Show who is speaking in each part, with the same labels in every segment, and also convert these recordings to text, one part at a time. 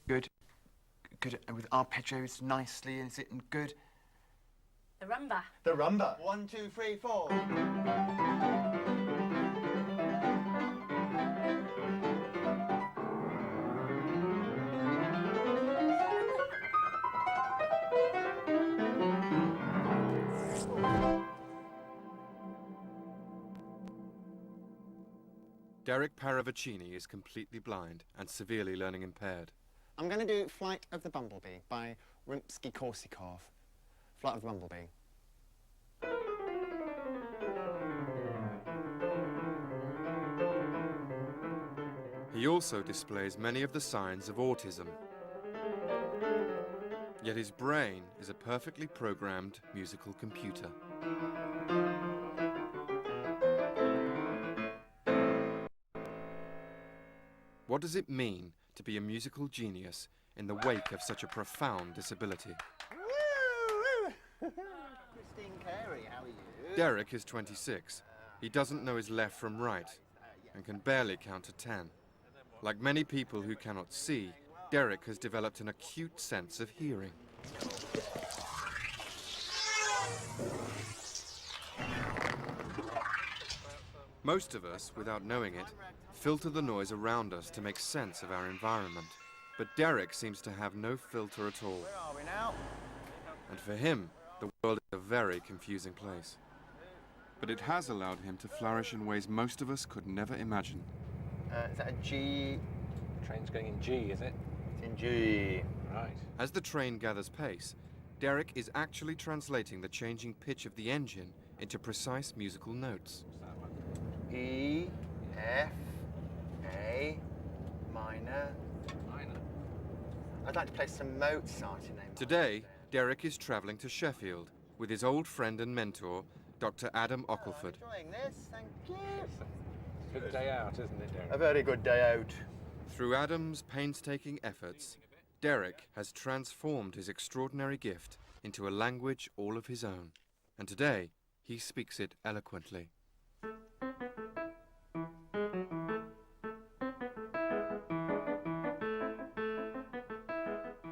Speaker 1: Good. Good. With arpeggios nicely, is it good?
Speaker 2: The rumba.
Speaker 1: The rumba. 1, 2, 3, 4.
Speaker 3: Derec Paravichini is completely blind and severely learning impaired.
Speaker 4: I'm going to do Flight of the Bumblebee by Rimsky-Korsakov. Flight of the Bumblebee.
Speaker 3: He also displays many of the signs of autism. Yet his brain is a perfectly programmed musical computer. What does it mean to be a musical genius in the wake of such a profound disability?
Speaker 4: Christine Carey, how are you?
Speaker 3: Derec is 26. He doesn't know his left from right and can barely count to 10. Like many people who cannot see, Derec has developed an acute sense of hearing. Most of us, without knowing it, filter the noise around us to make sense of our environment. But Derec seems to have no filter at all.
Speaker 4: Where are we now?
Speaker 3: And for him, the world is a very confusing place. But it has allowed him to flourish in ways most of us could never imagine.
Speaker 4: Is that a G?
Speaker 5: The train's going in G, is it?
Speaker 4: It's in G.
Speaker 5: Right.
Speaker 3: As the train gathers pace, Derec is actually translating the changing pitch of the engine into precise musical notes.
Speaker 4: E, F, A, minor.
Speaker 5: Minor.
Speaker 4: I'd like to play some Mozart in A.
Speaker 3: Today, Derec is travelling to Sheffield with his old friend and mentor, Dr. Adam Ockleford.
Speaker 4: Enjoying this, thank you.
Speaker 5: Good day out, isn't it, Derek?
Speaker 4: A very good day out.
Speaker 3: Through Adam's painstaking efforts, Derec has transformed his extraordinary gift into a language all of his own. And today, he speaks it eloquently.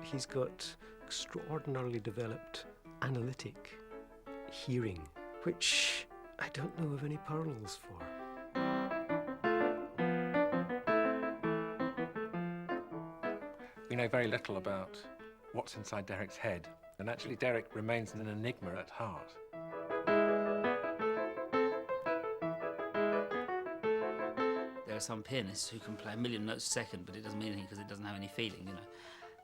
Speaker 6: He's got extraordinarily developed analytic hearing, which I don't know of any parallels for.
Speaker 5: We know very little about what's inside Derek's head, and actually Derek remains an enigma at heart.
Speaker 7: There are some pianists who can play a million notes a second, but it doesn't mean anything because it doesn't have any feeling, you know.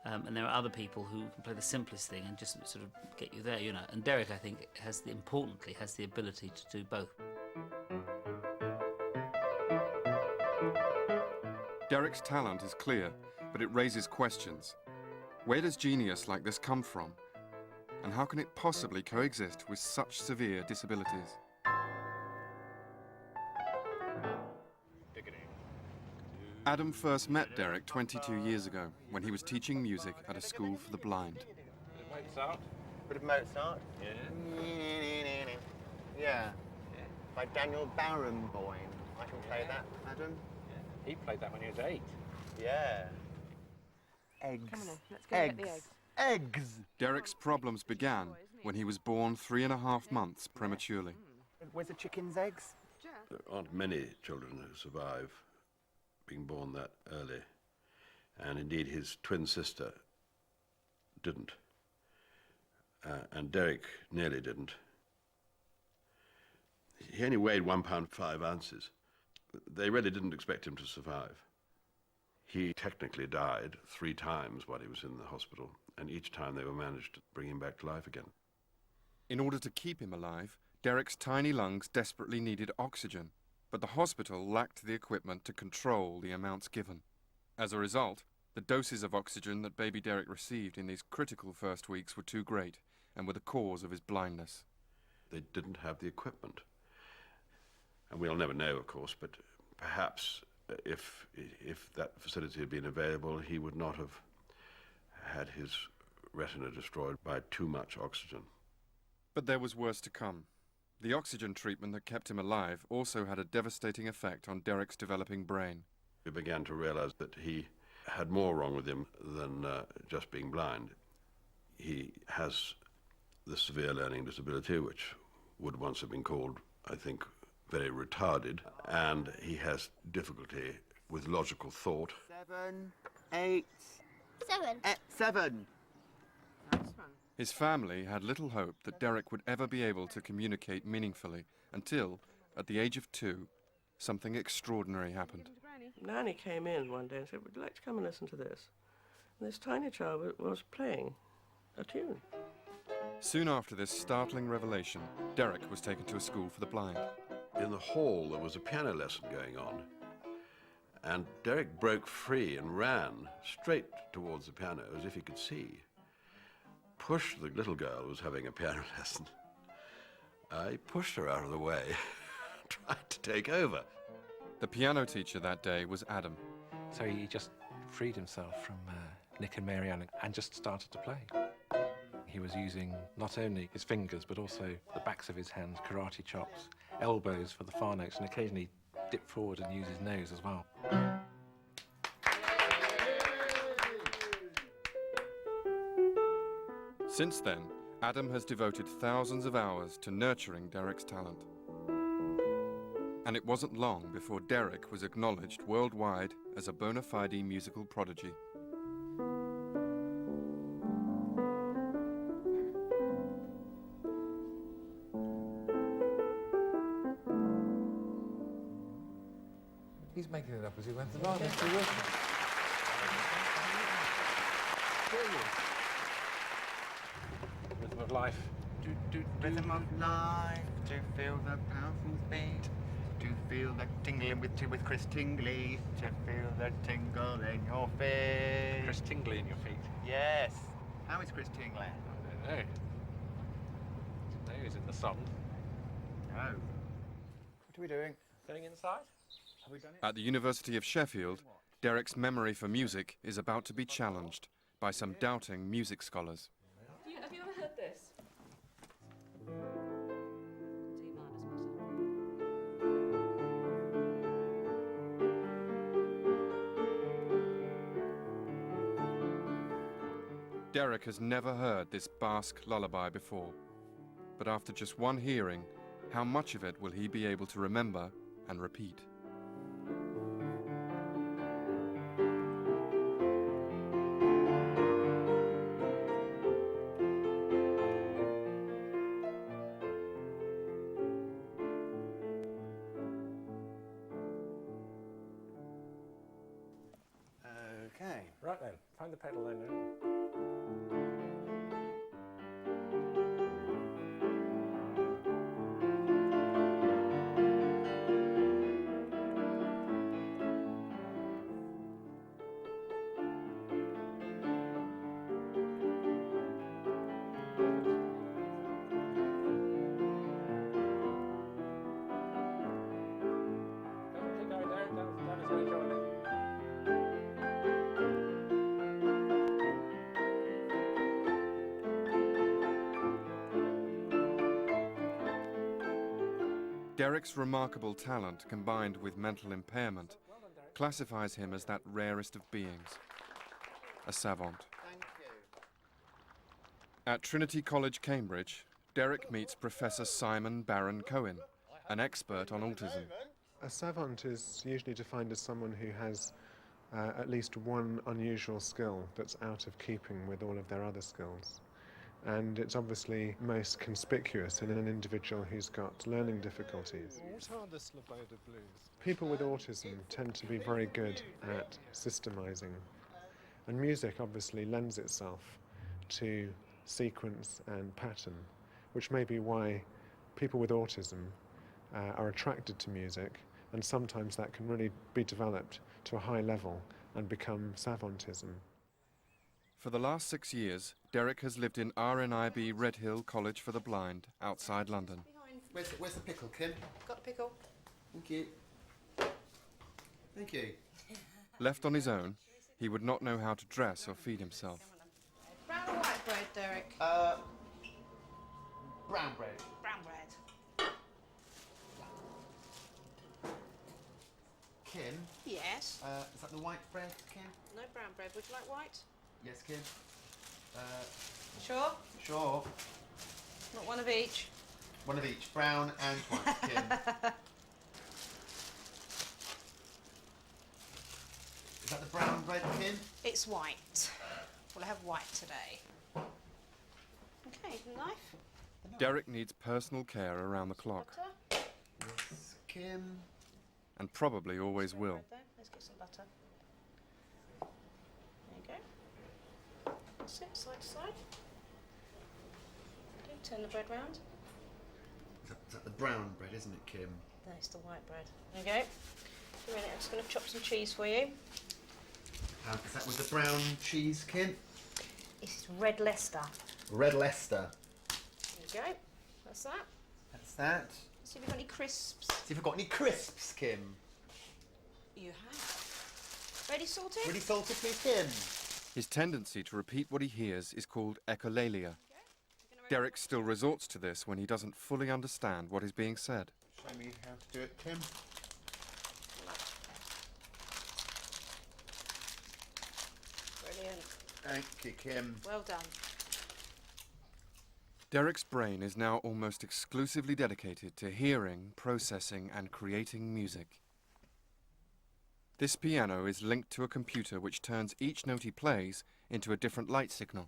Speaker 7: And there are other people who can play the simplest thing and just sort of get you there, you know. And Derec, I think, importantly has the ability to do both.
Speaker 3: Derek's talent is clear, but it raises questions. Where does genius like this come from? And how can it possibly coexist with such severe disabilities? Adam first met Derec 22 years ago when he was teaching music at a school for the blind.
Speaker 5: Mozart?
Speaker 4: Bit of Mozart?
Speaker 5: Yeah.
Speaker 4: Yeah. By Daniel Barenboim. I can play that, Adam.
Speaker 5: He played that when he was 8.
Speaker 4: Yeah. Eggs.
Speaker 2: Come on then, let's go get the eggs.
Speaker 4: Eggs!
Speaker 3: Derek's problems began when he was born 3.5 months prematurely.
Speaker 4: Where's the chicken's eggs?
Speaker 8: There aren't many children who survive being born that early, and indeed his twin sister didn't, and Derec nearly didn't. He only weighed 1 pound 5 ounces. They really didn't expect him to survive. He technically died 3 times while he was in the hospital, and each time they managed to bring him back to life again.
Speaker 3: In order to keep him alive, Derek's tiny lungs desperately needed oxygen, but the hospital lacked the equipment to control the amounts given. As a result, the doses of oxygen that baby Derec received in these critical first weeks were too great and were the cause of his blindness.
Speaker 8: They didn't have the equipment. And we'll never know, of course, but perhaps if that facility had been available, he would not have had his retina destroyed by too much oxygen.
Speaker 3: But there was worse to come. The oxygen treatment that kept him alive also had a devastating effect on Derek's developing brain.
Speaker 8: We began to realize that he had more wrong with him than just being blind. He has the severe learning disability, which would once have been called, I think, very retarded, and he has difficulty with logical thought.
Speaker 1: 7, 8.
Speaker 9: 7.
Speaker 1: 7.
Speaker 3: His family had little hope that Derec would ever be able to communicate meaningfully until, at the age of 2, something extraordinary happened.
Speaker 10: Nanny came in one day and said, "Would you like to come and listen to this?" And this tiny child was playing a tune.
Speaker 3: Soon after this startling revelation, Derec was taken to a school for the blind.
Speaker 8: In the hall there was a piano lesson going on, and Derec broke free and ran straight towards the piano as if he could see. Pushed the little girl who was having a piano lesson. I pushed her out of the way, tried to take over.
Speaker 3: The piano teacher that day was Adam.
Speaker 5: So he just freed himself from Nick and Marianne and just started to play. He was using not only his fingers, but also the backs of his hands, karate chops, elbows for the far notes, and occasionally dip forward and use his nose as well.
Speaker 3: Since then, Adam has devoted thousands of hours to nurturing Derec's talent. And it wasn't long before Derec was acknowledged worldwide as a bona fide musical prodigy.
Speaker 11: He's making it up as he went along.
Speaker 5: Rhythm of life.
Speaker 1: Rhythm of life, to feel the powerful beat, to feel the tingling with Chris Tingley, to feel the tingle in your feet.
Speaker 5: Chris Tingley in your feet.
Speaker 1: Yes. How is Chris Tingley?
Speaker 5: I don't know. His nose in the song.
Speaker 1: No. What are we doing?
Speaker 5: Going inside?
Speaker 1: Have we done it?
Speaker 3: At the University of Sheffield, Derec's memory for music is about to be challenged by some doubting music scholars.
Speaker 2: Have you ever heard this?
Speaker 3: Derec has never heard this Basque lullaby before, but after just one hearing, how much of it will he be able to remember and repeat?
Speaker 1: Okay.
Speaker 5: Right then, find the pedal then. Keep going down, down as you enjoy it.
Speaker 3: Derec's remarkable talent combined with mental impairment classifies him as that rarest of beings, a savant.
Speaker 1: Thank you.
Speaker 3: At Trinity College, Cambridge, Derec meets Professor Simon Baron Cohen, an expert on autism.
Speaker 12: A savant is usually defined as someone who has at least one unusual skill that's out of keeping with all of their other skills. And it's obviously most conspicuous in an individual who's got learning difficulties.
Speaker 11: What are the Sloboda Blues?
Speaker 12: People with autism tend to be very good at systemizing. And music obviously lends itself to sequence and pattern, which may be why people with autism are attracted to music, and sometimes that can really be developed to a high level and become savantism.
Speaker 3: For the last 6 years, Derec has lived in RNIB Redhill College for the Blind, outside London.
Speaker 1: Where's the pickle, Kim?
Speaker 2: Got a pickle.
Speaker 1: Thank you. Thank you.
Speaker 3: Left on his own, he would not know how to dress or feed himself.
Speaker 2: Brown or white bread, Derek?
Speaker 1: Brown bread.
Speaker 2: Brown bread.
Speaker 1: Kim?
Speaker 2: Yes.
Speaker 1: Is that the white bread, Kim?
Speaker 2: No brown bread. Would you like white?
Speaker 1: Yes, Kim.
Speaker 2: Sure?
Speaker 1: Sure.
Speaker 2: Not one of each.
Speaker 1: One of each, brown and white, Kim. Is that the brown bread, Kim?
Speaker 2: It's white. We'll have white today. Okay, knife.
Speaker 3: Derec needs personal care around the clock,
Speaker 2: Butter.
Speaker 1: Yes, Kim.
Speaker 3: and probably always will.
Speaker 2: Bread, though. Let's get some butter. There you go. That's it, side to side. Okay, turn the bread round.
Speaker 1: Is that the brown bread, isn't it, Kim?
Speaker 2: No, it's the white bread. There you go. Just a minute, I'm just going to chop some cheese for you.
Speaker 1: Is that with the brown cheese, Kim?
Speaker 2: This is red Leicester.
Speaker 1: Red Leicester.
Speaker 2: There you go. That's that.
Speaker 1: That's that.
Speaker 2: See if you've got any crisps.
Speaker 1: See if we've got any crisps, Kim.
Speaker 2: You have. Ready salted?
Speaker 1: Really salted, please, Kim.
Speaker 3: His tendency to repeat what he hears is called echolalia. Derec still resorts to this when he doesn't fully understand what is being said.
Speaker 1: Show me how to do it, Kim.
Speaker 2: Brilliant.
Speaker 1: Thank you, Kim.
Speaker 2: Well done.
Speaker 3: Derec's brain is now almost exclusively dedicated to hearing, processing, and creating music. This piano is linked to a computer which turns each note he plays into a different light signal.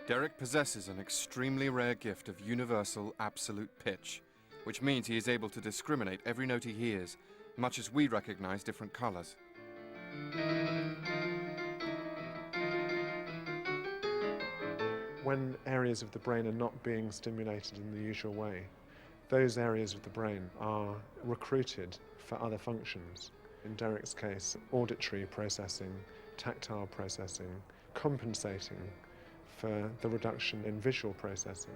Speaker 3: Derec possesses an extremely rare gift of universal absolute pitch, which means he is able to discriminate every note he hears, much as we recognize different colors.
Speaker 12: When areas of the brain are not being stimulated in the usual way, those areas of the brain are recruited for other functions. In Derec's case, auditory processing, tactile processing, compensating for the reduction in visual processing.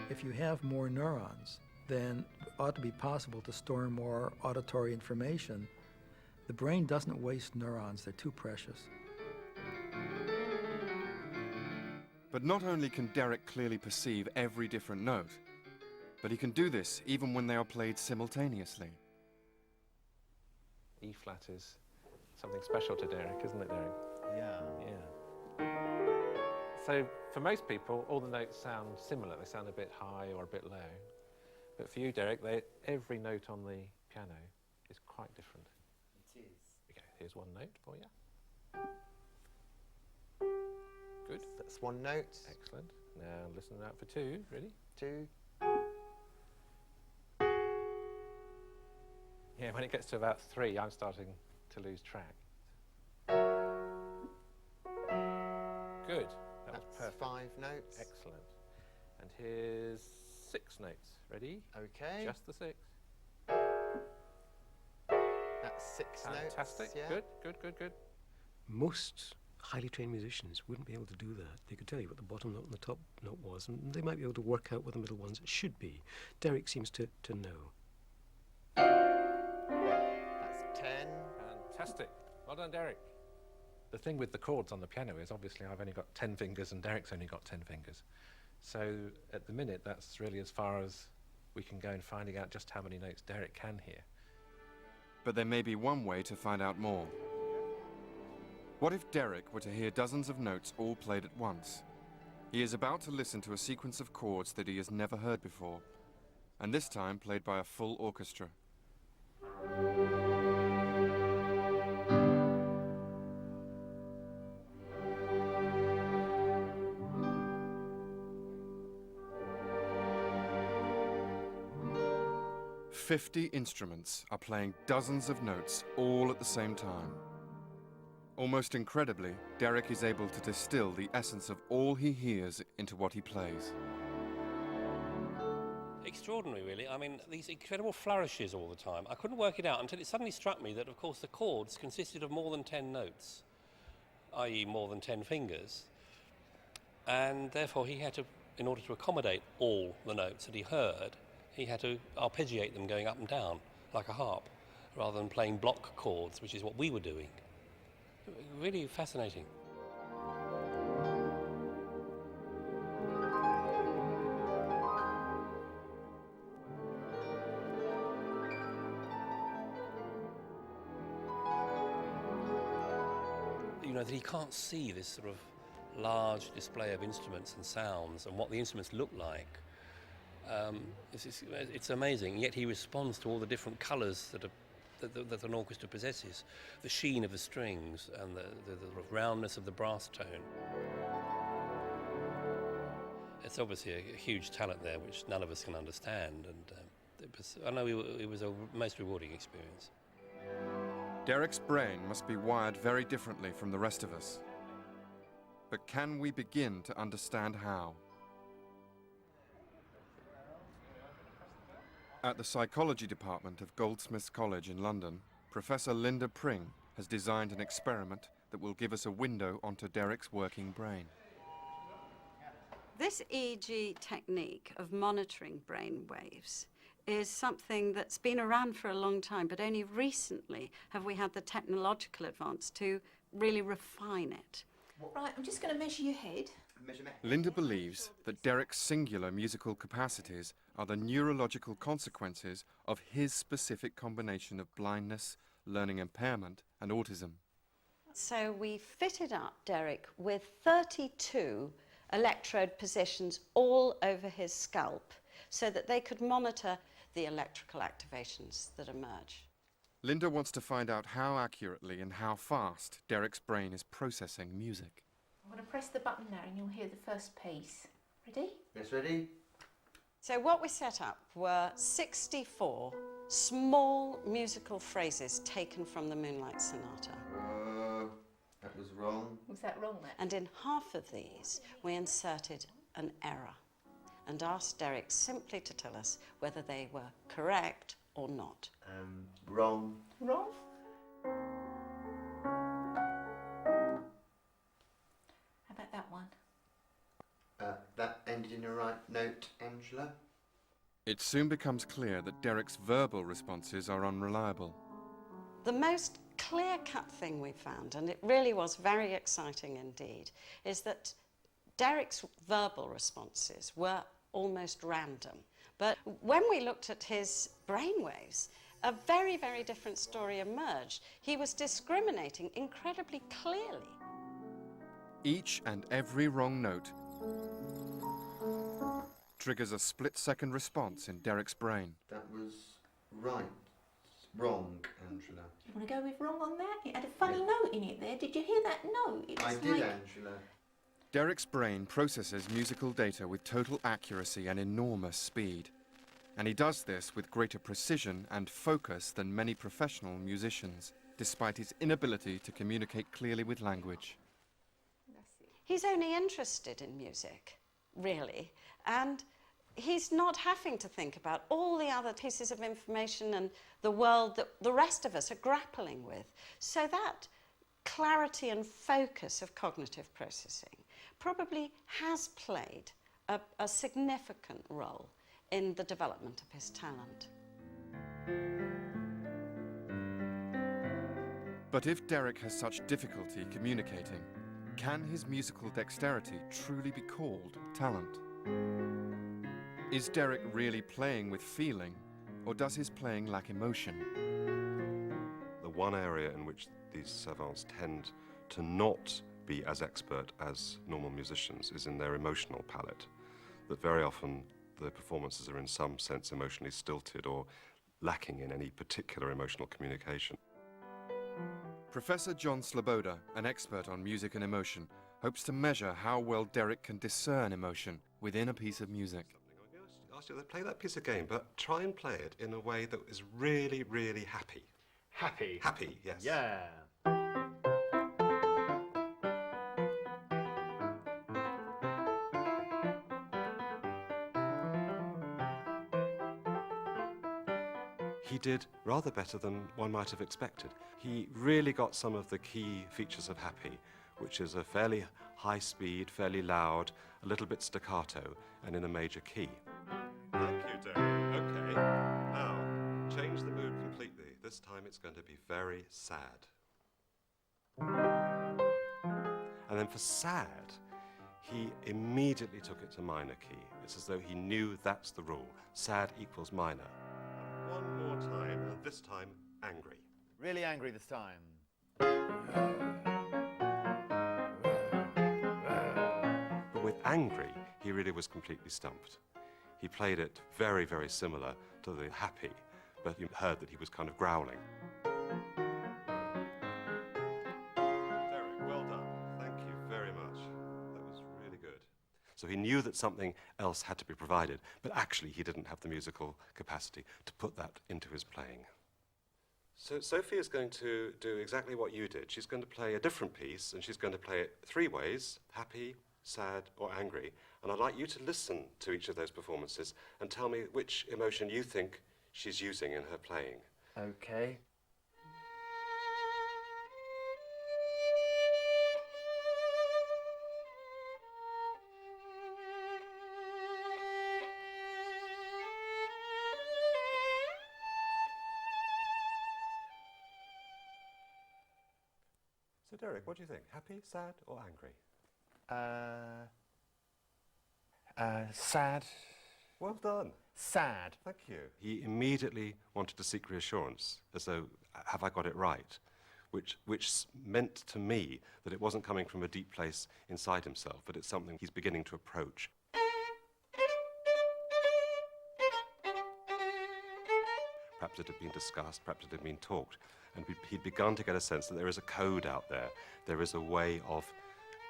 Speaker 9: If you have more neurons, then it ought to be possible to store more auditory information. The brain doesn't waste neurons, they're too precious.
Speaker 3: But not only can Derec clearly perceive every different note, but he can do this even when they are played simultaneously.
Speaker 5: E flat is something special to Derec, isn't it, Derec?
Speaker 1: Yeah.
Speaker 5: Yeah. So for most people, all the notes sound similar. They sound a bit high or a bit low. But for you, Derec, every note on the piano is quite different.
Speaker 1: It is.
Speaker 5: Okay, here's one note for you. Good.
Speaker 1: That's one note.
Speaker 5: Excellent. Now listen out for two. Ready?
Speaker 1: Two.
Speaker 5: Yeah, when it gets to about three, I'm starting to lose track. Good. That was perfect.
Speaker 1: 5 notes.
Speaker 5: Excellent. And here's 6 notes. Ready?
Speaker 1: Okay.
Speaker 5: Just the 6.
Speaker 1: That's 6 notes.
Speaker 5: Fantastic.
Speaker 1: Yeah.
Speaker 5: Good, good, good, good.
Speaker 6: Most highly trained musicians wouldn't be able to do that. They could tell you what the bottom note and the top note was, and they might be able to work out what the middle ones should be. Derec seems to know.
Speaker 1: That's 10.
Speaker 5: Fantastic. Well done, Derec. The thing with the chords on the piano is obviously I've only got 10 fingers and Derec's only got 10 fingers. So at the minute, that's really as far as we can go in finding out just how many notes Derec can hear.
Speaker 3: But there may be one way to find out more. What if Derec were to hear dozens of notes all played at once? He is about to listen to a sequence of chords that he has never heard before, and this time played by a full orchestra. "50 instruments are playing dozens of notes all at the same time. Almost incredibly, Derec is able to distill the essence of all he hears into what he plays.
Speaker 13: Extraordinary, really. I mean, these incredible flourishes all the time. I couldn't work it out until it suddenly struck me that, of course, the chords consisted of more than 10 notes, i.e. more than 10 fingers. And therefore he had to, in order to accommodate all the notes that he heard, he had to arpeggiate them going up and down like a harp, rather than playing block chords, which is what we were doing. Really fascinating. you know, that he can't see this sort of large display of instruments and sounds and what the instruments look like. It's amazing, yet he responds to all the different colours that an orchestra possesses. The sheen of the strings and the roundness of the brass tone. It's obviously a huge talent there which none of us can understand, and I know it was a most rewarding experience.
Speaker 3: Derec's brain must be wired very differently from the rest of us. But can we begin to understand how? At the psychology department of Goldsmiths College in London, Professor Linda Pring has designed an experiment that will give us a window onto Derec's working brain.
Speaker 14: This EEG technique of monitoring brain waves is something that's been around for a long time, but only recently have we had the technological advance to really refine it.
Speaker 15: Right, I'm just going to measure your head.
Speaker 3: Linda believes that Derec's singular musical capacities are the neurological consequences of his specific combination of blindness, learning impairment, and autism.
Speaker 14: So we fitted up Derec with 32 electrode positions all over his scalp so that they could monitor the electrical activations that emerge.
Speaker 3: Linda wants to find out how accurately and how fast Derec's brain is processing music.
Speaker 15: I'm going to press the button now and you'll hear the first piece. Ready?
Speaker 1: Yes, ready?
Speaker 14: So what we set up were 64 small musical phrases taken from the Moonlight Sonata.
Speaker 1: That was wrong.
Speaker 15: Was that wrong, Matt?
Speaker 14: And in half of these, we inserted an error and asked Derec simply to tell us whether they were correct or not.
Speaker 1: Wrong.
Speaker 15: Wrong? How about that one?
Speaker 1: That ended in a right note, Angela.
Speaker 3: It soon becomes clear that Derec's verbal responses are unreliable.
Speaker 14: The most clear-cut thing we found, and it really was very exciting indeed, is that Derec's verbal responses were almost random. But when we looked at his brainwaves, a very, very different story emerged. He was discriminating incredibly clearly.
Speaker 3: Each and every wrong note triggers a split-second response in Derec's brain.
Speaker 1: That was right. Wrong, Angela.
Speaker 15: You want to go with wrong on that? It had a funny note in it there. Did you hear that note? It was
Speaker 1: I did, Angela.
Speaker 3: Derec's brain processes musical data with total accuracy and enormous speed. And he does this with greater precision and focus than many professional musicians, despite his inability to communicate clearly with language.
Speaker 14: He's only interested in music, really, and he's not having to think about all the other pieces of information and the world that the rest of us are grappling with. So that clarity and focus of cognitive processing probably has played a significant role in the development of his talent.
Speaker 3: But if Derec has such difficulty communicating, can his musical dexterity truly be called talent? Is Derec really playing with feeling, or does his playing lack emotion?
Speaker 16: The one area in which these savants tend to not be as expert as normal musicians is in their emotional palette, that very often the performances are in some sense emotionally stilted or lacking in any particular emotional communication.
Speaker 3: Professor John Sloboda, an expert on music and emotion, hopes to measure how well Derec can discern emotion within a piece of music.
Speaker 16: I asked you to play that piece again, but try and play it in a way that is really, really happy.
Speaker 1: Happy?
Speaker 16: Happy, yes.
Speaker 1: Yeah.
Speaker 16: He did rather better than one might have expected. He really got some of the key features of happy, which is a fairly high speed, fairly loud, a little bit staccato, and in a major key. Thank you, Derec. Okay, now, change the mood completely. This time it's going to be very sad. And then for sad, he immediately took it to minor key. It's as though he knew that's the rule. Sad equals minor. One more time, and this time angry.
Speaker 1: Really angry this time.
Speaker 16: angry, he really was completely stumped. He played it very, very similar to the happy, but you heard that he was kind of growling. Derec, well done. Thank you very much. That was really good. So he knew that something else had to be provided, but actually he didn't have the musical capacity to put that into his playing. So Sophie is going to do exactly what you did. She's going to play a different piece, and she's going to play it 3 ways: happy, sad, or angry. And I'd like you to listen to each of those performances and tell me which emotion you think she's using in her playing.
Speaker 1: Okay.
Speaker 16: So Derec, what do you think? Happy, sad, or angry?
Speaker 1: Sad.
Speaker 16: Well done.
Speaker 1: Sad.
Speaker 16: Thank you. He immediately wanted to seek reassurance, as though, have I got it right? Which meant to me that it wasn't coming from a deep place inside himself, but it's something he's beginning to approach. Perhaps it had been discussed, perhaps it had been talked, and he'd begun to get a sense that there is a code out there. There is a way of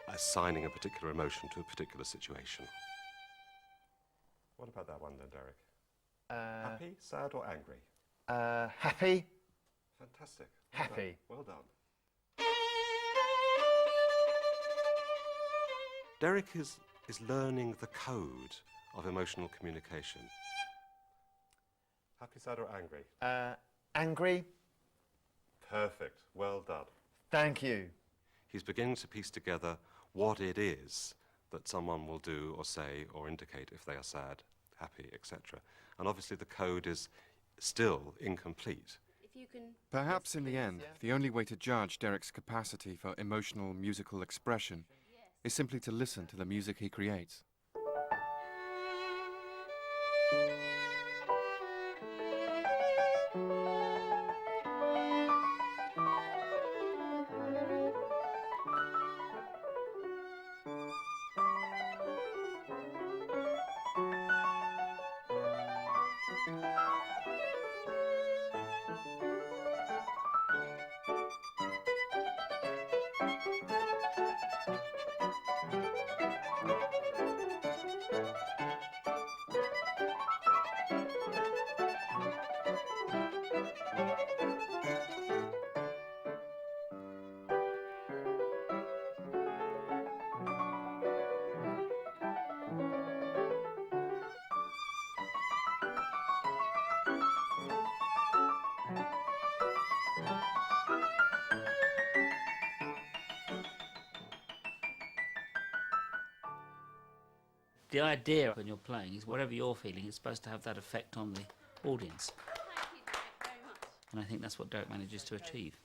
Speaker 16: assigning a particular emotion to a particular situation. What about that one then, Derec? Happy, sad, or angry?
Speaker 1: Happy.
Speaker 16: Fantastic.
Speaker 1: Happy.
Speaker 16: Well done. Derec is learning the code of emotional communication. Happy, sad, or angry?
Speaker 1: Angry.
Speaker 16: Perfect. Well done.
Speaker 1: Thank you.
Speaker 16: He's beginning to piece together what it is that someone will do or say or indicate if they are sad, happy, etc. And obviously the code is still incomplete.
Speaker 3: Perhaps in the end, the only way to judge Derec's capacity for emotional musical expression is simply to listen to the music he creates.
Speaker 7: The idea when you're playing is whatever you're feeling, it's supposed to have that effect on the audience.
Speaker 14: Thank you, Derec, very much.
Speaker 7: And I think that's what Derec manages to achieve.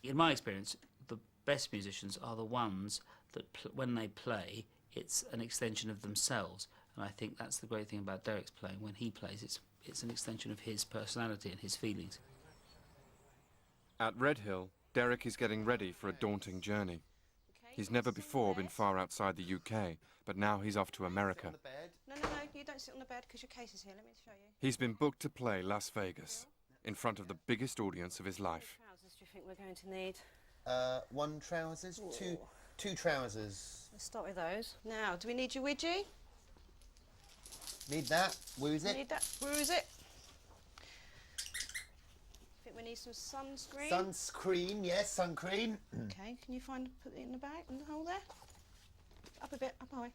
Speaker 7: In my experience, the best musicians are the ones that, when they play, it's an extension of themselves. And I think that's the great thing about Derec's playing. When he plays, it's an extension of his personality and his feelings.
Speaker 3: At Redhill, Derec is getting ready for a daunting journey. He's never before been far outside the UK, but now he's off to America.
Speaker 2: No, you don't sit on the bed because your case is here. Let me show you.
Speaker 3: He's been booked to play Las Vegas, in front of the biggest audience of his life.
Speaker 2: What trousers do you think we're going to need?
Speaker 1: 1 trousers, two trousers.
Speaker 2: Let's start with those. Now, do we need your widgie?
Speaker 1: Need that. Where is it?
Speaker 2: Need that. Where is it? I think we need some sunscreen.
Speaker 1: Sunscreen, yes, sun cream.
Speaker 2: Okay, can you put it in the bag, in the hole there? Up a bit, up high.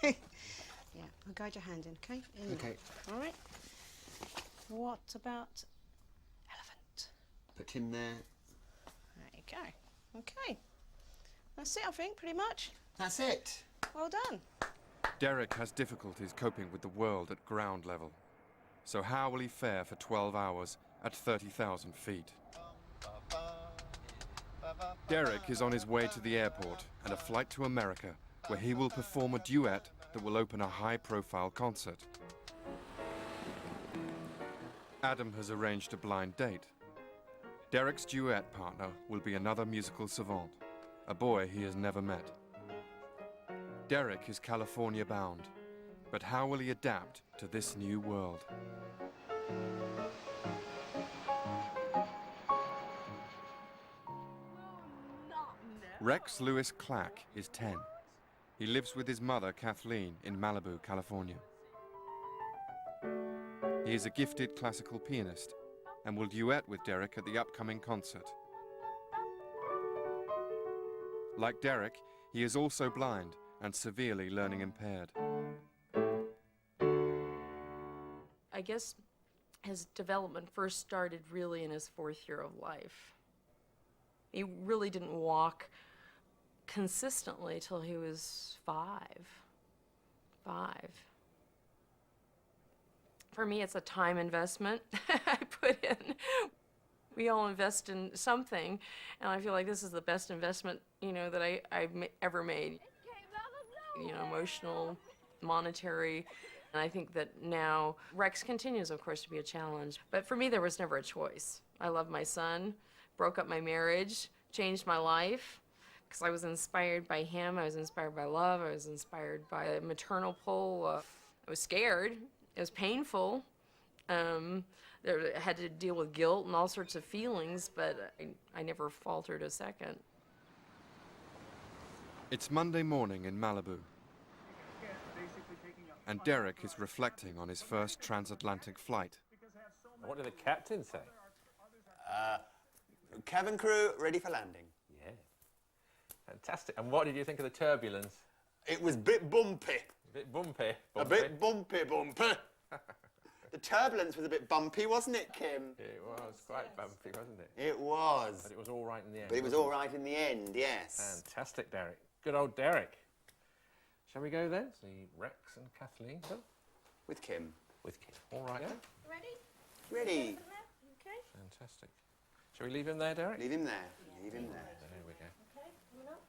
Speaker 2: Yeah, I'll guide your hand in, okay? In
Speaker 1: Okay.
Speaker 2: There. All right. What about elephant?
Speaker 1: Put him there.
Speaker 2: There you go. Okay. That's it, I think, pretty much.
Speaker 1: That's it.
Speaker 2: Well done.
Speaker 3: Derec has difficulties coping with the world at ground level. So how will he fare for 12 hours at 30,000 feet? Derec is on his way to the airport and a flight to America, where he will perform a duet that will open a high-profile concert. Adam has arranged a blind date. Derec's duet partner will be another musical savant, a boy he has never met. Derec is California-bound, but how will he adapt to this new world? Rex Lewis Clack is 10. He lives with his mother, Kathleen, in Malibu, California. He is a gifted classical pianist and will duet with Derec at the upcoming concert. Like Derec, he is also blind and severely learning impaired.
Speaker 17: I guess his development first started really in his 4th year of life. He really didn't walk consistently till he was 5. For me, it's a time investment I put in. We all invest in something, and I feel like this is the best investment, you know, that I've ever made. You know, emotional, monetary, and I think that now Rex continues, of course, to be a challenge. But for me, there was never a choice. I love my son, broke up my marriage, changed my life, because I was inspired by him, I was inspired by love, I was inspired by a maternal pull. I was scared, it was painful. I had to deal with guilt and all sorts of feelings, but I never faltered a second.
Speaker 3: It's Monday morning in Malibu, and Derec is reflecting on his first transatlantic flight.
Speaker 5: What did the captain say?
Speaker 4: Cabin crew, ready for landing.
Speaker 5: Yeah. Fantastic. And what did you think of the turbulence?
Speaker 4: It was a bit bumpy.
Speaker 5: A bit bumpy?
Speaker 4: A bit bumpy. The turbulence was a bit bumpy, wasn't it, Kim?
Speaker 5: It was quite bumpy, wasn't it?
Speaker 4: It was.
Speaker 5: But it was all right in the end.
Speaker 4: But it was all right in the end, yes.
Speaker 5: Fantastic, Derec. Good old Derec. Shall we go then? See Rex and Kathleen. Huh?
Speaker 4: With Kim.
Speaker 5: With Kim. All right. Yeah.
Speaker 2: Ready?
Speaker 4: Ready.
Speaker 2: Okay.
Speaker 5: Fantastic. Shall we leave him there, Derec?
Speaker 4: Leave him there. Leave him there.
Speaker 5: There we go.
Speaker 2: Okay, coming up.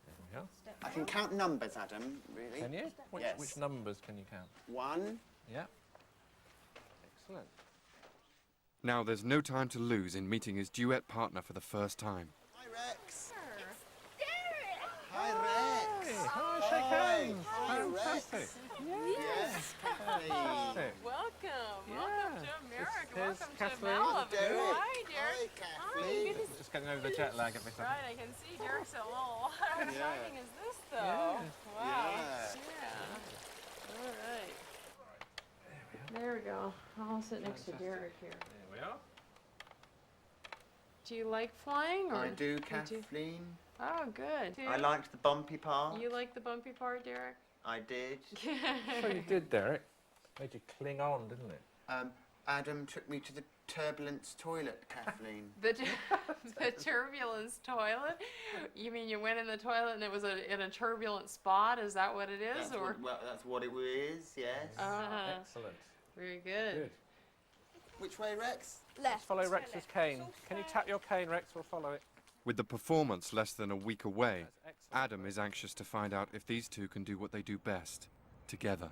Speaker 5: There we go.
Speaker 4: I can count numbers, Adam, really.
Speaker 5: Can you?
Speaker 4: Yes.
Speaker 5: Which numbers can you count?
Speaker 4: 1.
Speaker 5: Yeah. Excellent.
Speaker 3: Now there's no time to lose in meeting his duet partner for the first time.
Speaker 4: Hi, Rex.
Speaker 2: Derec!
Speaker 4: Hi, Rex.
Speaker 5: Hi, shake hands.
Speaker 4: Hi,
Speaker 5: Fantastic.
Speaker 4: Rex.
Speaker 17: Yes.
Speaker 4: Yes, Kathleen.
Speaker 17: Welcome.
Speaker 5: Yeah.
Speaker 17: Welcome to America.
Speaker 5: Here's
Speaker 17: Welcome
Speaker 5: Kathleen.
Speaker 17: to Malibu.
Speaker 4: Derec.
Speaker 17: Hi, Derek.
Speaker 4: Hi,
Speaker 17: Hi, good
Speaker 4: Kathleen.
Speaker 17: to
Speaker 5: Just getting over the jet lag a bit.
Speaker 17: Right, I can see Derek's a little. How exciting is this, though?
Speaker 5: Yeah.
Speaker 17: Wow.
Speaker 4: Yeah.
Speaker 17: All right. There we go. I'll sit next to Derek here.
Speaker 5: There we are.
Speaker 17: Do you like flying? Or
Speaker 1: I do,
Speaker 17: you
Speaker 1: Kathleen.
Speaker 17: Oh, good.
Speaker 1: I liked the bumpy part.
Speaker 17: You like the bumpy part, Derek?
Speaker 1: I did.
Speaker 5: So you did, Derek. Made you cling on, didn't it?
Speaker 1: Adam took me to the turbulence toilet, Kathleen.
Speaker 17: The turbulence toilet? You mean you went in the toilet and it was in a turbulent spot? Is that what it is?
Speaker 1: That's what it is, yes.
Speaker 5: Excellent.
Speaker 17: Very good.
Speaker 5: Good.
Speaker 4: Which way, Rex?
Speaker 5: Let's follow Rex's cane. Can you tap your cane, Rex? We'll follow it.
Speaker 3: With the performance less than a week away, Adam is anxious to find out if these two can do what they do best, together.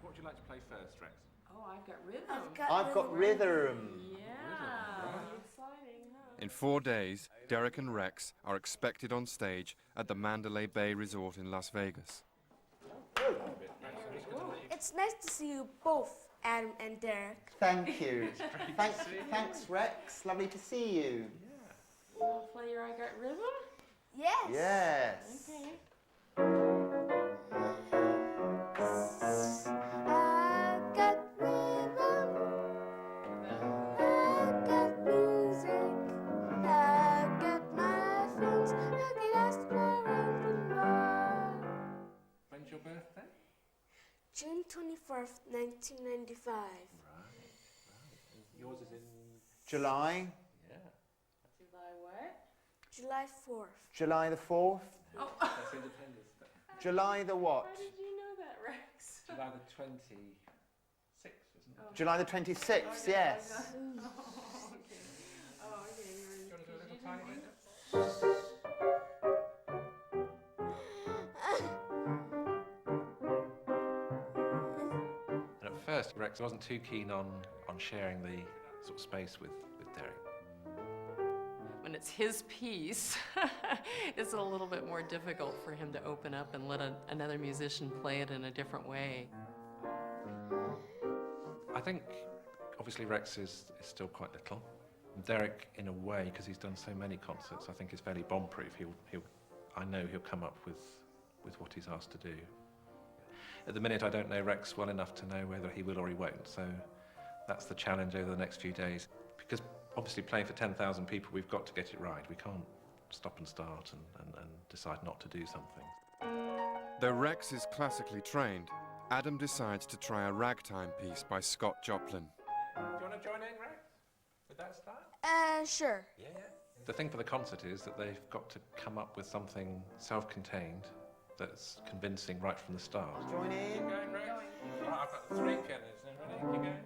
Speaker 5: What would you like to play first, Rex?
Speaker 17: Oh, I've got rhythm.
Speaker 1: I've got rhythm.
Speaker 17: Yeah. Exciting, huh?
Speaker 3: In 4 days, Derec and Rex are expected on stage at the Mandalay Bay Resort in Las Vegas.
Speaker 18: It's nice to see you both, Adam and Derec.
Speaker 1: Thank you. Thanks, Rex. Lovely to see you.
Speaker 17: You want to play your I Got Rhythm?
Speaker 18: Yes.
Speaker 1: Yes.
Speaker 17: Okay.
Speaker 18: I got rhythm. I got music. I got my friends. I can ask my more.
Speaker 5: When's your birthday?
Speaker 18: June 24th, 1995.
Speaker 5: Yours is in
Speaker 1: July.
Speaker 5: Yeah.
Speaker 17: July what?
Speaker 18: July 4th.
Speaker 1: July the 4th.
Speaker 17: Oh.
Speaker 5: That's Independence Day.
Speaker 1: July the what?
Speaker 17: How did you know that, Rex?
Speaker 5: July the 26th, isn't it?
Speaker 1: July the 26th, yes.
Speaker 17: Oh, okay. Oh, okay.
Speaker 5: Do you want to do a little tiny bit? And at first, Rex wasn't too keen on sharing the sort of space with Derek.
Speaker 17: When when it's his piece, it's a little bit more difficult for him to open up and let another musician play it in a different way.
Speaker 5: I think, obviously, Rex is still quite little. Derec, in a way, because he's done so many concerts, I think is fairly bomb-proof. I know he'll come up with what he's asked to do. At the minute, I don't know Rex well enough to know whether he will or he won't, so that's the challenge over the next few days. Because obviously playing for 10,000 people, we've got to get it right. We can't stop and start and decide not to do something.
Speaker 3: Though Rex is classically trained, Adam decides to try a ragtime piece by Scott Joplin.
Speaker 5: Do you want to join in, Rex? With that style?
Speaker 18: Sure.
Speaker 5: Yeah. The thing for the concert is that they've got to come up with something self-contained that's convincing right from the start.
Speaker 1: Join in.
Speaker 5: Keep going, Rex. Right, I've got 3 pianists. Ready? Keep going.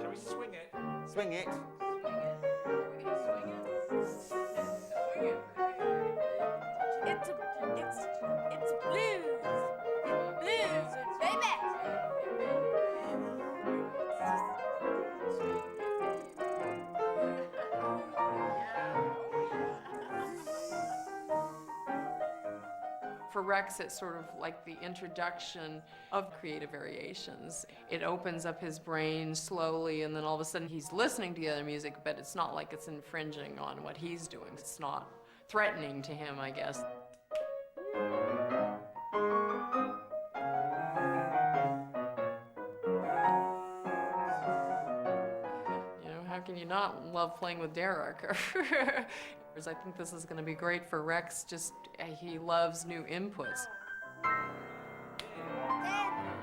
Speaker 5: Shall we swing it?
Speaker 1: Swing it.
Speaker 18: It's blues. Blues, baby.
Speaker 17: For Rex, it's sort of like the introduction of creative variations. It opens up his brain slowly, and then all of a sudden he's listening to the other music, but it's not like it's infringing on what he's doing. It's not threatening to him, I guess. You know, how can you not love playing with Derec? I think this is going to be great for Rex. Just, he loves new inputs.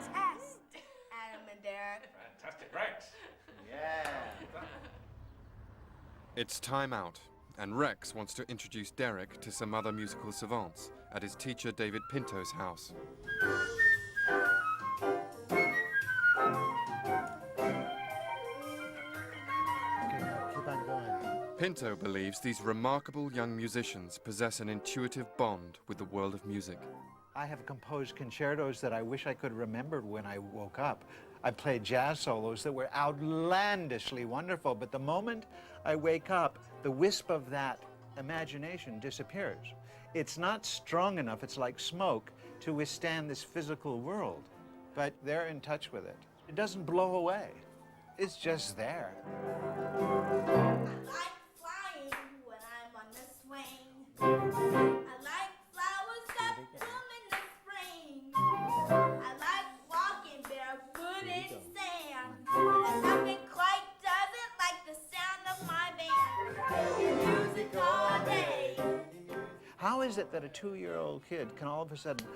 Speaker 18: Fantastic, Adam and Derec.
Speaker 5: Fantastic, Rex.
Speaker 1: Yeah.
Speaker 3: It's time out, and Rex wants to introduce Derec to some other musical savants at his teacher David Pinto's house. Pinto believes these remarkable young musicians possess an intuitive bond with the world of music.
Speaker 19: I have composed concertos that I wish I could remember when I woke up. I played jazz solos that were outlandishly wonderful, but the moment I wake up, the wisp of that imagination disappears. It's not strong enough, it's like smoke, to withstand this physical world, but they're in touch with it. It doesn't blow away, it's just there.
Speaker 18: I like flowers that bloom in the spring. I like walking barefoot in sand. And nothing quite does it like the sound of my band. Music all day.
Speaker 19: How is it that a 2-year-old kid can all of a sudden,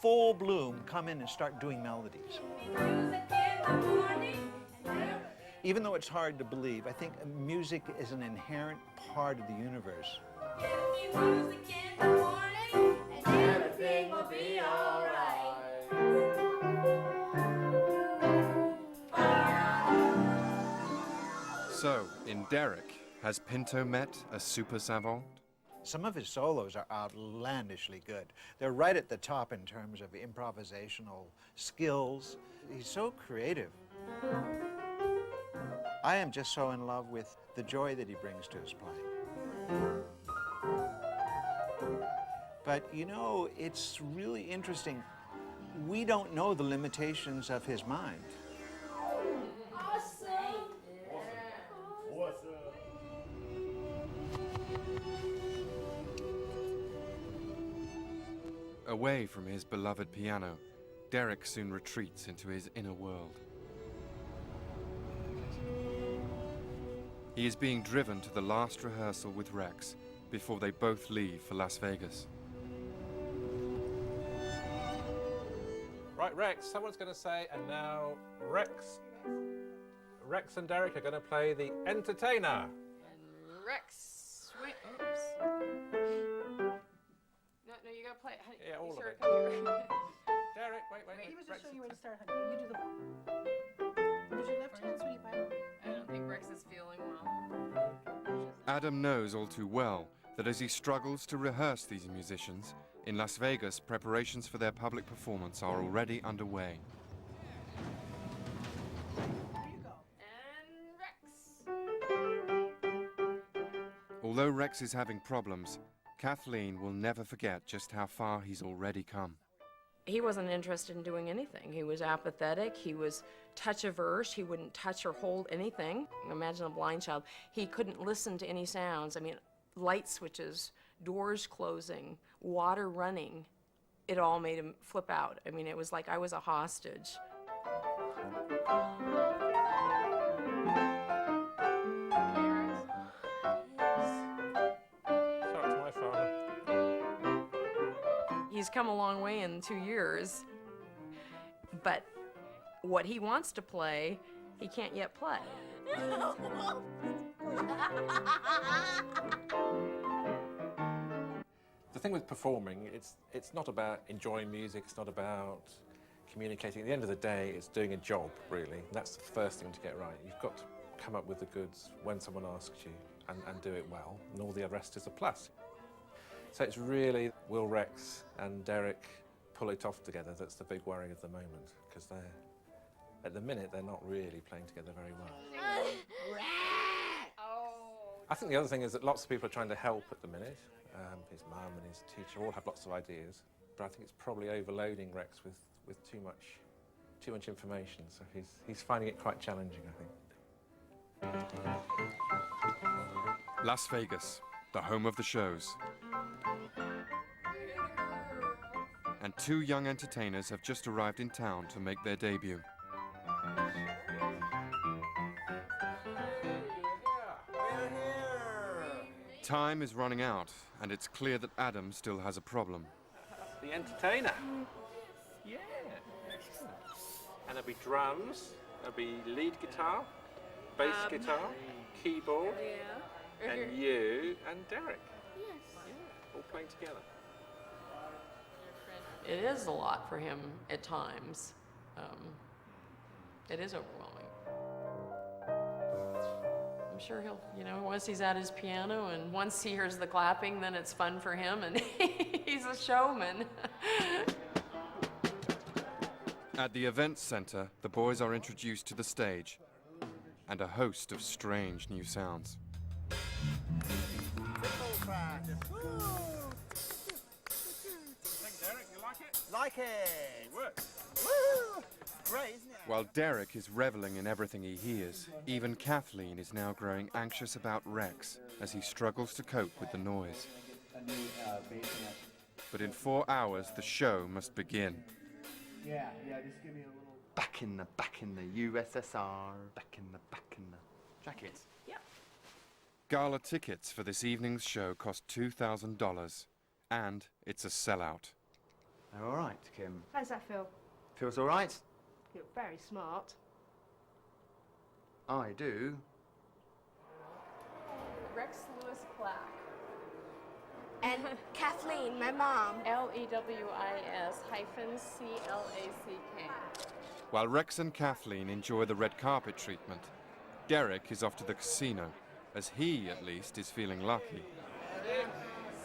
Speaker 19: full bloom, come in and start doing melodies?
Speaker 18: Music in the morning.
Speaker 19: Even though it's hard to believe, I think music is an inherent part of the universe.
Speaker 18: Give me music in the morning, and everything will be all right.
Speaker 3: So, in Derec, has Pinto met a super savant?
Speaker 19: Some of his solos are outlandishly good. They're right at the top in terms of improvisational skills. He's so creative. I am just so in love with the joy that he brings to his playing. But you know, it's really interesting. We don't know the limitations of his mind.
Speaker 18: Awesome.
Speaker 3: Away from his beloved piano, Derec soon retreats into his inner world. He is being driven to the last rehearsal with Rex before they both leave for Las Vegas.
Speaker 5: Right, Rex, someone's going to say, and now Rex and Derec are going to play the entertainer.
Speaker 17: And Rex, swing. Oops. No, you got to play it. Honey,
Speaker 5: Yeah, all of it. Derec, wait.
Speaker 2: He was just showing you where to start, honey. You do the... Use your left hand, sweetie pie.
Speaker 17: I don't think Rex is feeling well.
Speaker 3: Adam knows all too well that as he struggles to rehearse these musicians, In Las Vegas, preparations for their public performance are already underway. Although Rex is having problems, Kathleen will never forget just how far he's already come.
Speaker 17: He wasn't interested in doing anything. He was apathetic, he was touch-averse, he wouldn't touch or hold anything. Imagine a blind child. He couldn't listen to any sounds. I mean, light switches, doors closing, water running, it all made him flip out. I mean, it was like I was a hostage. He's come a long way in 2 years, but what he wants to play, he can't yet play.
Speaker 5: The thing with performing, it's not about enjoying music, it's not about communicating. At the end of the day, it's doing a job, really. That's the first thing to get right. You've got to come up with the goods when someone asks you and do it well, and all the rest is a plus. So it's really, will Rex and Derec pull it off together? That's the big worry of the moment, because at the minute, they're not really playing together very well. I think the other thing is that lots of people are trying to help at the minute. His mum and his teacher all have lots of ideas, but I think it's probably overloading Rex with too much information, so he's finding it quite challenging, I think.
Speaker 3: Las Vegas, the home of the shows. And two young entertainers have just arrived in town to make their debut. Time is running out, and it's clear that Adam still has a problem.
Speaker 5: The entertainer. Yeah. And there'll be drums, there'll be lead guitar, bass guitar, keyboard, and you and Derec.
Speaker 17: Yes.
Speaker 5: Yeah, all playing together.
Speaker 17: It is a lot for him at times. It is overwhelming. I'm sure he'll, once he's at his piano and once he hears the clapping, then it's fun for him and he's a showman.
Speaker 3: At the events center, the boys are introduced to the stage and a host of strange new sounds.
Speaker 19: Like it! Woo! Great, isn't it?
Speaker 3: While Derec is reveling in everything he hears, even Kathleen is now growing anxious about Rex as he struggles to cope with the noise. But in 4 hours, the show must begin.
Speaker 1: Yeah, just give me a little... Back in the USSR, back in the jackets.
Speaker 17: Yeah.
Speaker 3: Gala tickets for this evening's show cost $2,000, and it's a sellout.
Speaker 1: All right, Kim.
Speaker 2: How does that feel?
Speaker 1: Feels all right?
Speaker 2: You look very smart.
Speaker 1: I do.
Speaker 17: Rex Lewis Clack.
Speaker 18: And Kathleen, my mom.
Speaker 17: LEWIS-CLACK.
Speaker 3: While Rex and Kathleen enjoy the red carpet treatment, Derec is off to the casino, as he, at least, is feeling lucky.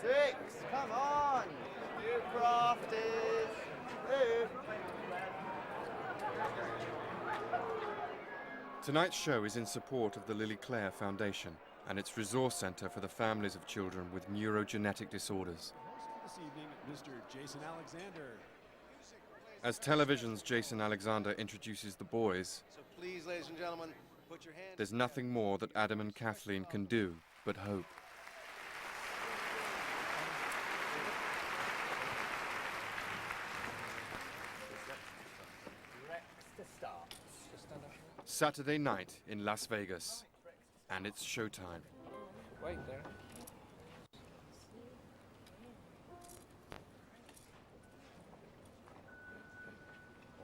Speaker 19: 6, come on! You crafties! Move!
Speaker 3: Tonight's show is in support of the Lily Clare Foundation and its resource center for the families of children with neurogenetic disorders.
Speaker 20: This evening, Mr. Jason Alexander.
Speaker 3: As television's Jason Alexander introduces the boys,
Speaker 20: So please, ladies and gentlemen, put your hands...
Speaker 3: there's nothing more that Adam and Kathleen can do but hope. Saturday night in Las Vegas, and it's showtime.
Speaker 5: Wait there.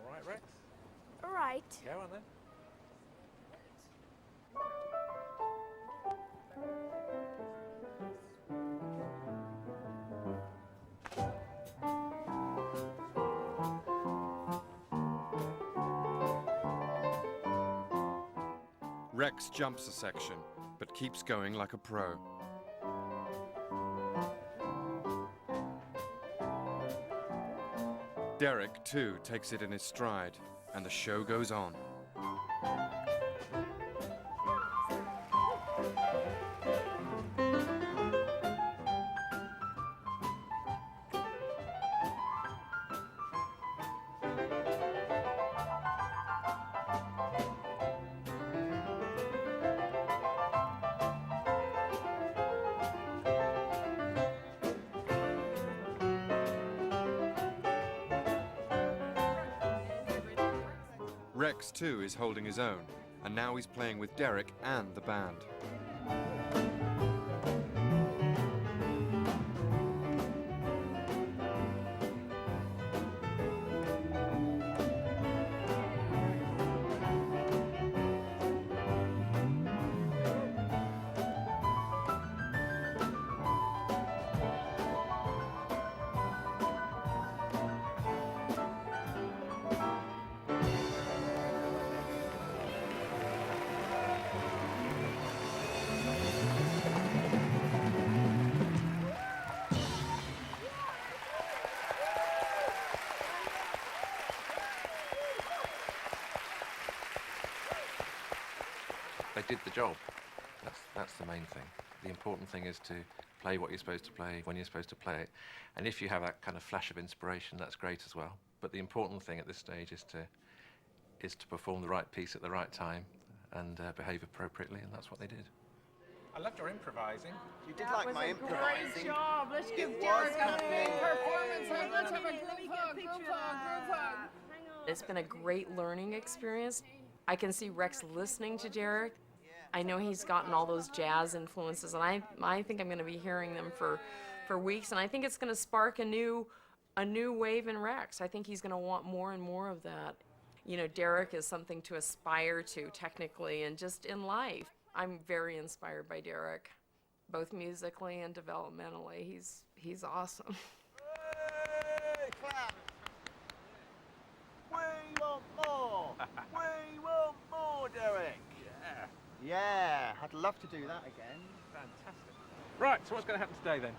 Speaker 5: All right, Rex?
Speaker 18: All right.
Speaker 5: Go on then.
Speaker 3: Rex jumps a section, but keeps going like a pro. Derec, too, takes it in his stride, and the show goes on. Rex, too, is holding his own, and now he's playing with Derec and the band.
Speaker 5: They did the job. That's the main thing. The important thing is to play what you're supposed to play when you're supposed to play it. And if you have that kind of flash of inspiration, that's great as well. But the important thing at this stage is to perform the right piece at the right time and behave appropriately, and that's what they did.
Speaker 11: I loved your improvising.
Speaker 4: You did like my improvising.
Speaker 17: Great job. Let's give
Speaker 4: It
Speaker 17: Derek
Speaker 4: was
Speaker 17: a big
Speaker 4: happening.
Speaker 17: performance. Let's have a group hug. It's been a great learning experience. I can see Rex listening to Derec. I know he's gotten all those jazz influences, and I think I'm going to be hearing them for weeks, and I think it's going to spark a new wave in Rex. I think he's going to want more and more of that. You know, Derec is something to aspire to technically and just in life. I'm very inspired by Derec, both musically and developmentally. He's awesome.
Speaker 4: Hey, clap. We want more. We want more, Derec. Yeah, I'd love to do that again.
Speaker 11: Fantastic. Right, so what's going to happen today then?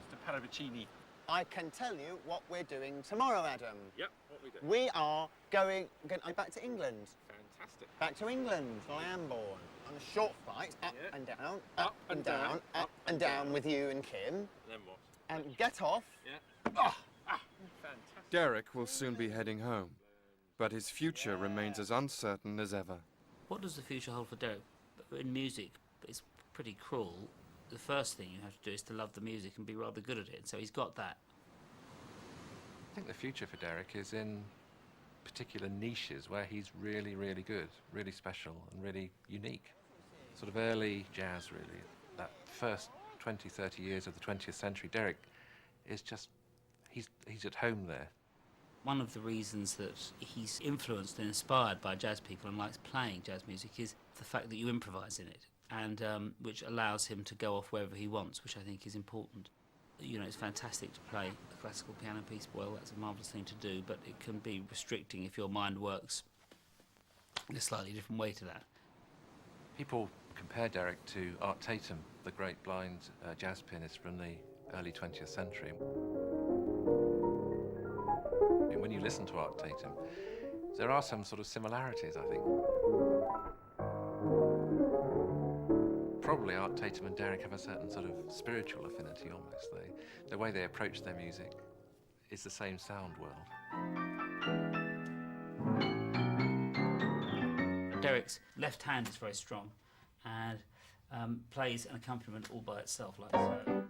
Speaker 11: Mr. Paravichini.
Speaker 4: I can tell you what we're doing tomorrow, Adam.
Speaker 11: Yep, what we do?
Speaker 4: We are going back to England.
Speaker 11: Fantastic.
Speaker 4: Back to England, Lambourne. On a short flight, up and down, up and down, up and down with you and Kim.
Speaker 11: And then what?
Speaker 4: And get off.
Speaker 11: Yeah.
Speaker 3: Fantastic. Derec will soon be heading home, but his future remains as uncertain as ever.
Speaker 7: What does the future hold for Derec? In music, it's pretty cruel. The first thing you have to do is to love the music and be rather good at it, so he's got that.
Speaker 5: I think the future for Derec is in particular niches where he's really, really good, really special and really unique. Sort of early jazz, really. That first 20, 30 years of the 20th century, Derec is just, he's at home there.
Speaker 7: One of the reasons that he's influenced and inspired by jazz people and likes playing jazz music is the fact that you improvise in it, and which allows him to go off wherever he wants, which I think is important. You know, it's fantastic to play a classical piano piece well, that's a marvellous thing to do, but it can be restricting if your mind works in a slightly different way to that.
Speaker 5: People compare Derec to Art Tatum, the great blind jazz pianist from the early 20th century. And when you listen to Art Tatum, there are some sort of similarities, I think. Probably Art Tatum and Derec have a certain sort of spiritual affinity almost. The way they approach their music is the same sound world.
Speaker 7: Derek's left hand is very strong and plays an accompaniment all by itself, like so.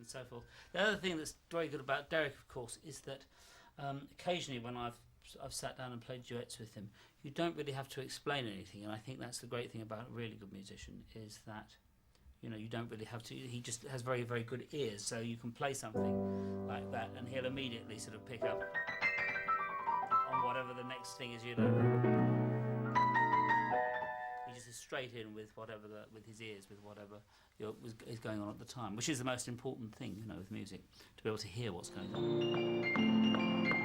Speaker 7: So forth. The other thing that's very good about Derec, of course, is that occasionally when I've sat down and played duets with him, you don't really have to explain anything, and I think that's the great thing about a really good musician, is that, you know, you don't really have to. He just has very, very good ears, so you can play something like that, and he'll immediately sort of pick up on whatever the next thing is, you know. He just is straight in with whatever with his ears, with whatever is going on at the time, which is the most important thing, you know, with music, to be able to hear what's going on.